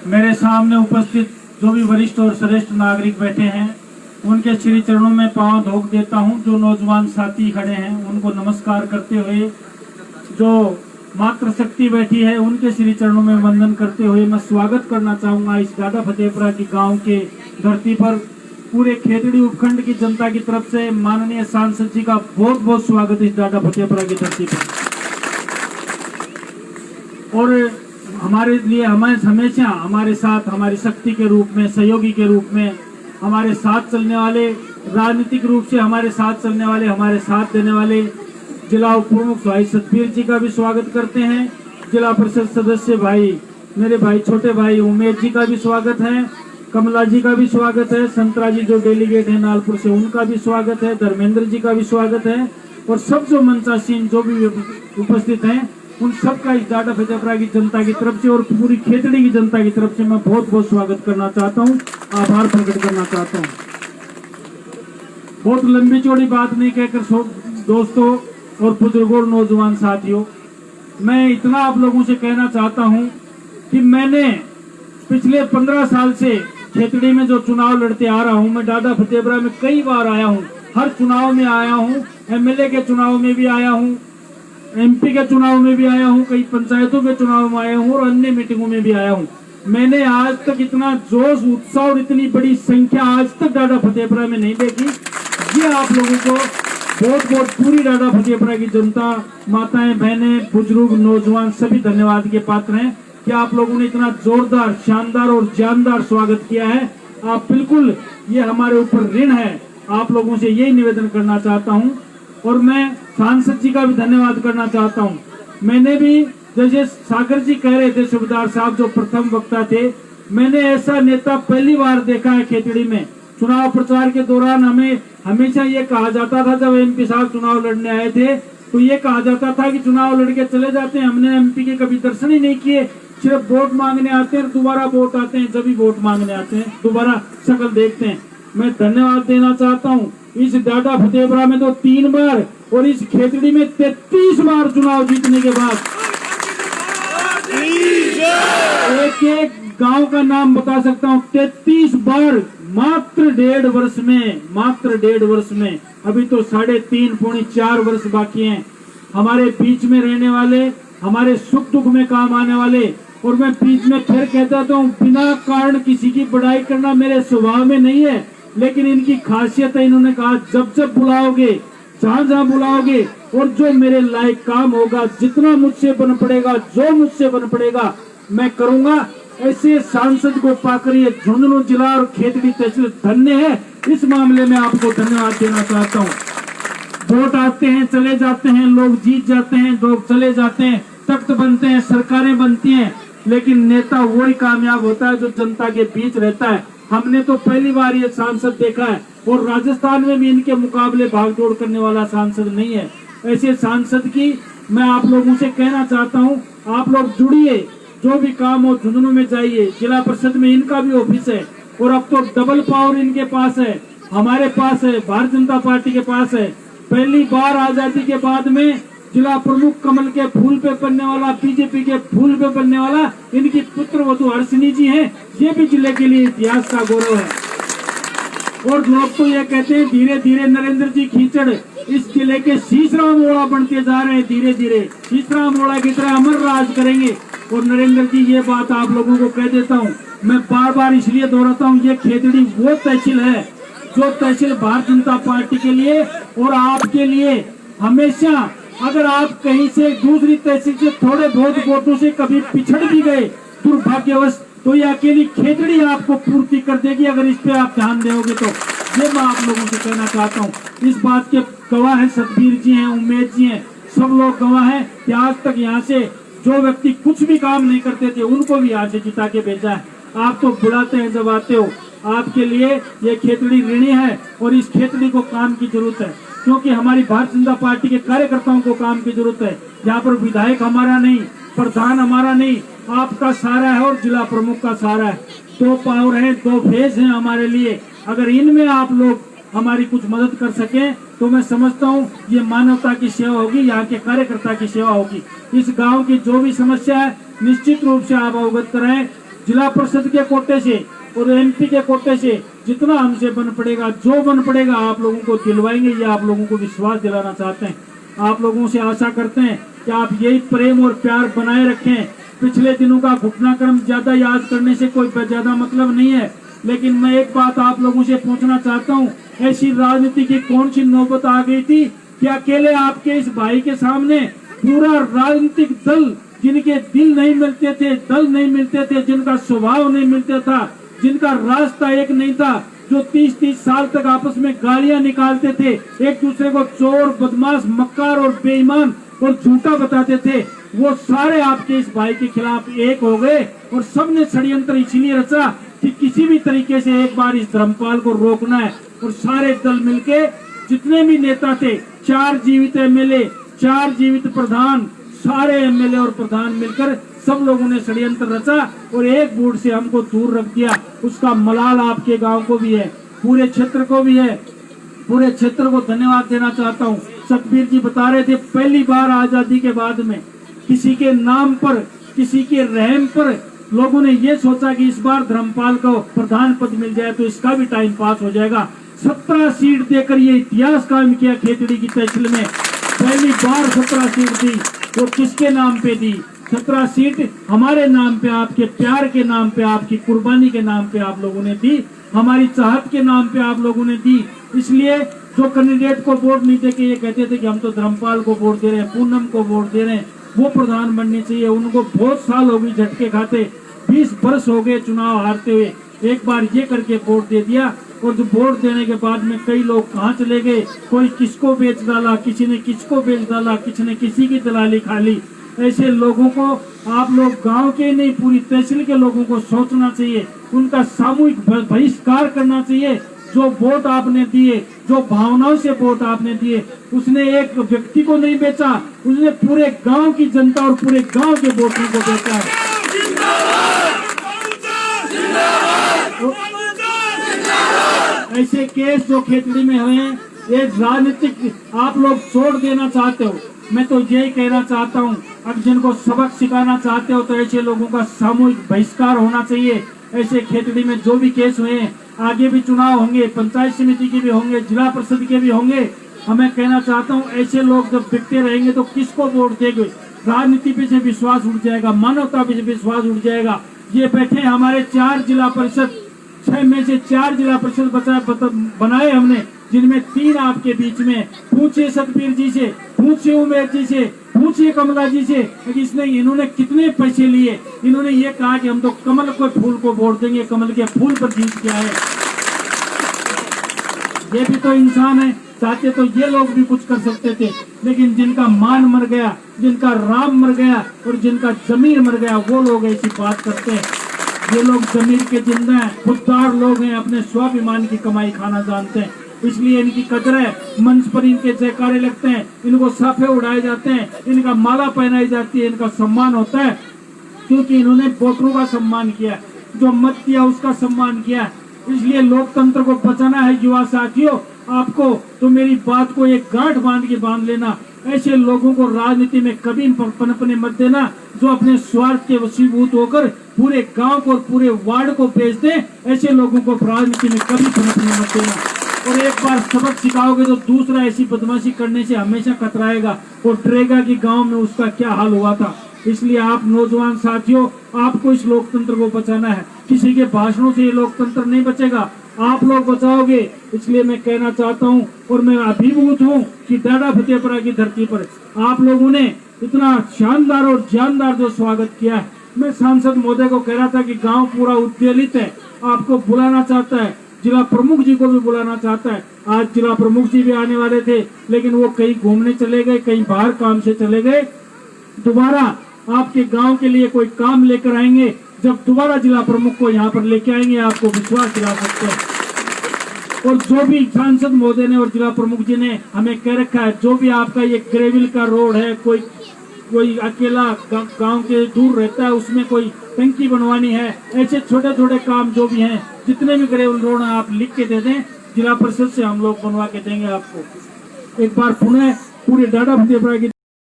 मेरे सामने उपस्थित जो भी वरिष्ठ और श्रेष्ठ नागरिक बैठे हैं उनके श्री चरणों में पांव धोक देता हूं। जो नौजवान साथी खड़े हैं उनको नमस्कार करते हुए, जो मातृशक्ति बैठी है उनके श्री चरणों में वंदन करते हुए मैं स्वागत करना चाहूंगा इस डाडा फतेहपुरा की गांव के धरती पर। पूरे खेतड़ी उपखंड की जनता की तरफ से माननीय सांसद जी का बहुत बहुत स्वागत इस डाडा फतेहपुरा की धरती पर। और हमारे लिए हमेशा हमारे साथ, हमारी शक्ति के रूप में, सहयोगी के रूप में हमारे साथ चलने वाले, राजनीतिक रूप से हमारे साथ चलने वाले, हमारे साथ देने वाले जिला उप प्रमुख भाई सतबीर जी का भी स्वागत करते हैं। जिला परिषद सदस्य भाई, मेरे भाई छोटे भाई उमेश जी का भी स्वागत है। कमला जी का भी स्वागत है। संतरा जी जो डेलीगेट है नालपुर से, उनका भी स्वागत है। धर्मेंद्र जी का भी स्वागत है। और सब जो मंचासीन जो भी उपस्थित हैं उन सबका इस डाडा फतेहपुरा की जनता की तरफ से और पूरी खेतड़ी की जनता की तरफ से मैं बहुत बहुत स्वागत करना चाहता हूं, आभार प्रकट करना चाहता हूं। बहुत लंबी चौड़ी बात नहीं कहकर दोस्तों और बुजुर्गों और नौजवान साथियों, मैं इतना आप लोगों से कहना चाहता हूं कि मैंने पिछले 15 साल से खेतड़ी में जो चुनाव लड़ते आ रहा हूं, मैं डाडा फतेहपुरा में कई बार आया हूं, हर चुनाव में आया हूं, एमएलए के चुनाव में भी आया हूं, एमपी के चुनाव में भी आया हूं, कई पंचायतों के चुनाव में आया हूं और अन्य मीटिंगों में भी आया हूं। मैंने आज तक इतना जोश, उत्साह और इतनी बड़ी संख्या आज तक डाडा फतेहपुरा में नहीं देखी। ये आप लोगों को बहुत बहुत पूरी डाडा फतेहपुरा की जनता, माताएं, बहनें, बुजुर्ग, नौजवान सभी धन्यवाद के पात्र हैं कि आप लोगों ने इतना जोरदार, शानदार और जानदार स्वागत किया है। आप बिल्कुल, ये हमारे ऊपर ऋण है। आप लोगों से यही निवेदन करना चाहता हूं और मैं सांसद जी का भी धन्यवाद करना चाहता हूं। मैंने भी, जैसे सागर जी कह रहे थे, सुबेदार साहब जो प्रथम वक्ता थे, मैंने ऐसा नेता पहली बार देखा है खेतड़ी में। चुनाव प्रचार के दौरान हमें हमेशा ये कहा जाता था, जब एमपी साहब चुनाव लड़ने आए थे तो ये कहा जाता था कि चुनाव लड़के चले जाते हैं, हमने एमपी के कभी दर्शन ही नहीं किए, सिर्फ वोट मांगने आते हैं, दोबारा वोट आते हैं, जब भी वोट मांगने आते हैं दोबारा शक्ल देखते हैं। मैं धन्यवाद देना चाहता हूं इस डाडा फतेहपुरा में तो 3 बार और इस खेतड़ी में 33 बार चुनाव जीतने के बाद एक एक गांव का नाम बता सकता हूं। 33 बार मात्र 1.5 वर्ष में, मात्र 1.5 वर्ष में। अभी तो 3.5 पौने 4 वर्ष बाकी हैं। हमारे बीच में रहने वाले, हमारे सुख दुख में काम आने वाले, और मैं बीच में फिर कहता हूँ, बिना कारण किसी की बड़ाई करना मेरे स्वभाव में नहीं है, लेकिन इनकी खासियत है। इन्होंने कहा जब जब बुलाओगे, जहाँ जहाँ बुलाओगे और जो मेरे लायक काम होगा, जितना मुझसे बन पड़ेगा, जो मुझसे बन पड़ेगा मैं करूंगा। ऐसे सांसद को पाकर ये झुंझुनू जिला और खेतड़ी तहसील धन्य है। इस मामले में आपको धन्यवाद देना चाहता हूँ। वोट आते हैं, चले जाते हैं, लोग जीत जाते हैं, लोग चले जाते हैं, तख्त बनते हैं, सरकारें बनती हैं, लेकिन नेता वही कामयाब होता है जो जनता के बीच रहता है। हमने तो पहली बार ये सांसद देखा है और राजस्थान में भी इनके मुकाबले भागदौड़ करने वाला सांसद नहीं है। ऐसे सांसद की मैं आप लोगों से कहना चाहता हूँ, आप लोग जुड़िए, जो भी काम हो झुंझुनू में जाइए। जिला परिषद में इनका भी ऑफिस है और अब तो डबल पावर इनके पास है, हमारे पास है, भारतीय जनता पार्टी के पास है। पहली बार आजादी के बाद में जिला प्रमुख कमल के फूल पे बनने वाला, बीजेपी के फूल पे बनने वाला इनकी पुत्र वधु हर्षिनी जी हैं। ये भी जिले के लिए इतिहास का गौरव है। और लोग तो ये कहते हैं धीरे धीरे नरेंद्र जी खींचड़ इस जिले के शीशराम मोड़ा बनते जा रहे हैं। धीरे धीरे शीशराम मोड़ा की तरह अमर राज करेंगे। और नरेंद्र जी, ये बात आप लोगों को कह देता हूँ, मैं बार बार इसलिए दोहराता हूँ, ये खेतड़ी वो तहसील है जो तहसील भारतीय जनता पार्टी के लिए और आपके लिए हमेशा, अगर आप कहीं से दूसरी तहसील से थोड़े बहुत वोटों से कभी पिछड़ भी गए दुर्भाग्यवश, तो ये अकेली खेतड़ी आपको पूर्ति कर देगी अगर इस पे आप ध्यान दोगे तो। ये मैं आप लोगों से कहना चाहता हूँ। इस बात के गवाह हैं सतबीर जी हैं, उमेश जी हैं, सब लोग गवाह हैं कि आज तक यहाँ से जो व्यक्ति कुछ भी काम नहीं करते थे उनको भी यहाँ से जिता के भेजा है। आप तो बुलाते हैं जब आते हो। आपके लिए ये खेतड़ी ऋणी है और इस खेतड़ी को काम की जरूरत है, क्योंकि हमारी भारतीय जनता पार्टी के कार्यकर्ताओं को काम की जरूरत है। यहाँ पर विधायक हमारा नहीं, प्रधान हमारा नहीं, आपका सहारा है और जिला प्रमुख का सहारा है। 2 पावर है, 2 फेस है हमारे लिए। अगर इनमें आप लोग हमारी कुछ मदद कर सके तो मैं समझता हूँ ये मानवता की सेवा होगी, यहाँ के कार्यकर्ता की सेवा होगी। इस गांव की जो भी समस्या है निश्चित रूप से आप अवगत कराएं। जिला परिषद के कोटे से और एमपी के कोटे से जितना हमसे बन पड़ेगा, जो बन पड़ेगा आप लोगों को दिलवाएंगे। ये आप लोगों को विश्वास दिलाना चाहते हैं। आप लोगों से आशा करते हैं कि आप यही प्रेम और प्यार बनाए रखें। पिछले दिनों का घटनाक्रम ज्यादा याद करने से कोई ज्यादा मतलब नहीं है, लेकिन मैं एक बात आप लोगों से पूछना चाहता हूँ, ऐसी राजनीति की कौन सी नौबत आ गई थी कि अकेले आपके इस भाई के सामने पूरा राजनीतिक दल, जिनके दिल नहीं मिलते थे, दल नहीं मिलते थे, जिनका स्वभाव नहीं मिलता था, जिनका रास्ता एक नहीं था, जो 30-30 साल तक आपस में गालियां निकालते थे, एक दूसरे को चोर, बदमाश, मक्कार और बेईमान और झूठा बताते थे, वो सारे आपके इस भाई के खिलाफ एक हो गए। और सबने षड्यंत्र इसलिए रचा कि किसी भी तरीके से एक बार इस धर्मपाल को रोकना है। और सारे दल मिलके, जितने भी नेता थे, 4 जीवित एमएलए, 4 जीवित प्रधान, सारे एमएलए और प्रधान मिलकर सब लोगों ने षड्यंत्र रचा और एक वोट से हमको दूर रख दिया। उसका मलाल आपके गांव को भी है, पूरे क्षेत्र को भी है। पूरे क्षेत्र को धन्यवाद देना चाहता हूँ। सतबीर जी बता रहे थे, पहली बार आजादी के बाद में किसी के नाम पर, किसी के रहम पर लोगों ने ये सोचा कि इस बार धर्मपाल को प्रधान पद मिल जाए तो इसका भी टाइम पास हो जाएगा। 17 सीट देकर ये इतिहास कायम किया खेतड़ी की तहसील में। पहली बार 17 सीट दी। वो किसके नाम पे दी? 17 सीट हमारे नाम पे, आपके प्यार के नाम पे, आपकी कुर्बानी के नाम पे आप लोगों ने दी, हमारी चाहत के नाम पे आप लोगों ने दी। इसलिए जो कैंडिडेट को वोट नहीं दे के ये कहते थे कि हम तो धर्मपाल को वोट दे रहे हैं, पूनम को वोट दे रहे हैं, वो प्रधान बनने चाहिए, उनको बहुत साल हो गए झटके खाते, 20 वर्ष हो गए चुनाव हारते हुए, एक बार ये करके वोट दे दिया। और जो वोट देने के बाद में कई लोग कहाँ चले गए, कोई किसको बेच डाला, किसी ने किसको बेच डाला, किसी ने किसी की दलाली खा ली। ऐसे लोगों को आप लोग गांव के नहीं, पूरी तहसील के लोगों को सोचना चाहिए, उनका सामूहिक बहिष्कार करना चाहिए। जो वोट आपने दिए, जो भावनाओं से वोट आपने दिए, उसने एक व्यक्ति को नहीं बेचा, उसने पूरे गांव की जनता और पूरे गांव के वोटरों को बेचा है। ऐसे केस जो खेतड़ी में हुए हैं, ये राजनीतिक आप लोग छोड़ देना चाहते हो। मैं तो यही कहना चाहता हूँ, अब जिनको सबक सिखाना चाहते हो तो ऐसे लोगों का सामूहिक बहिष्कार होना चाहिए। ऐसे खेतड़ी में जो भी केस हुए हैं, आगे भी चुनाव होंगे, पंचायत समिति के भी होंगे, जिला परिषद के भी होंगे। हमें कहना चाहता हूँ, ऐसे लोग जब बिकते रहेंगे तो किसको वोट देंगे? राजनीति पे से विश्वास उठ जाएगा, मानवता पे से विश्वास उठ जाएगा। ये बैठे हमारे 4 जिला परिषद, 6 में से 4 जिला परिषद बनाए हमने, जिनमें 3 आपके बीच में। पूछिए सतबीर जी से, पूछिए उमेश जी से, पूछिए कमला जी से, इसने इन्होंने कितने पैसे लिए। इन्होंने ये कहा कि हम तो कमल को फूल को वोट देंगे, कमल के फूल पर जीत के आए। ये भी तो इंसान है, चाहते तो ये लोग भी कुछ कर सकते थे, लेकिन जिनका मान मर गया, जिनका राम मर गया और जिनका जमीर मर गया, वो लोग ऐसी बात करते हैं। ये लोग जमीर के जिंदा हैं, खुददार लोग हैं, अपने स्वाभिमान की कमाई खाना जानते हैं, इसलिए इनकी कदर है। मंच पर इनके जयकारे लगते हैं, इनको साफे उड़ाए जाते हैं, इनका माला पहनाई जाती है, इनका सम्मान होता है, क्योंकि इन्होंने वोटरों का सम्मान किया, जो मत किया उसका सम्मान किया। इसलिए लोकतंत्र को बचाना है युवा साथियों आपको, तो मेरी बात को एक गांठ बांध लेना। ऐसे लोगों को राजनीति में कभी पनपने मत देना, जो अपने स्वार्थ के वशीभूत होकर पूरे गांव को और पूरे वार्ड को बेच दे। ऐसे लोगों को राजनीति में कभी पनपने मत देना। और एक बार सबक सिखाओगे तो दूसरा ऐसी बदमाशी करने से हमेशा कतराएगा और डरेगा कि गांव में उसका क्या हाल हुआ था। इसलिए आप नौजवान साथियों, आपको इस लोकतंत्र को बचाना है। किसी के भाषणों से ये लोकतंत्र नहीं बचेगा, आप लोग बचाओगे। इसलिए मैं कहना चाहता हूं और मैं अभिभूत हूं कि डाडा फतेहपुरा की धरती पर आप लोगों ने इतना शानदार और जानदार जो स्वागत किया है। मैं सांसद महोदय को कह रहा था कि गांव पूरा उद्वेलित है, आपको बुलाना चाहता है, जिला प्रमुख जी को भी बुलाना चाहता है। आज जिला प्रमुख जी भी आने वाले थे, लेकिन वो कहीं घूमने चले गए, कहीं बाहर काम से चले गए। दोबारा आपके गांव के लिए कोई काम लेकर आएंगे, जब दोबारा जिला प्रमुख को यहाँ पर लेके आएंगे, आपको विश्वास दिला सकते हैं। और जो भी सांसद महोदय ने और जिला प्रमुख जी ने हमें कह रखा है, जो भी आपका ये ग्रेविल का रोड है, कोई अकेला गांव के दूर रहता है, उसमें कोई टंकी बनवानी है, ऐसे छोटे छोटे काम जो भी हैं, जितने भी ग्रेविल रोड है आप लिख के दे दें, जिला परिषद से हम लोग बनवा के देंगे आपको। एक बार पुनः पूरे डाडा फतेहपुरा की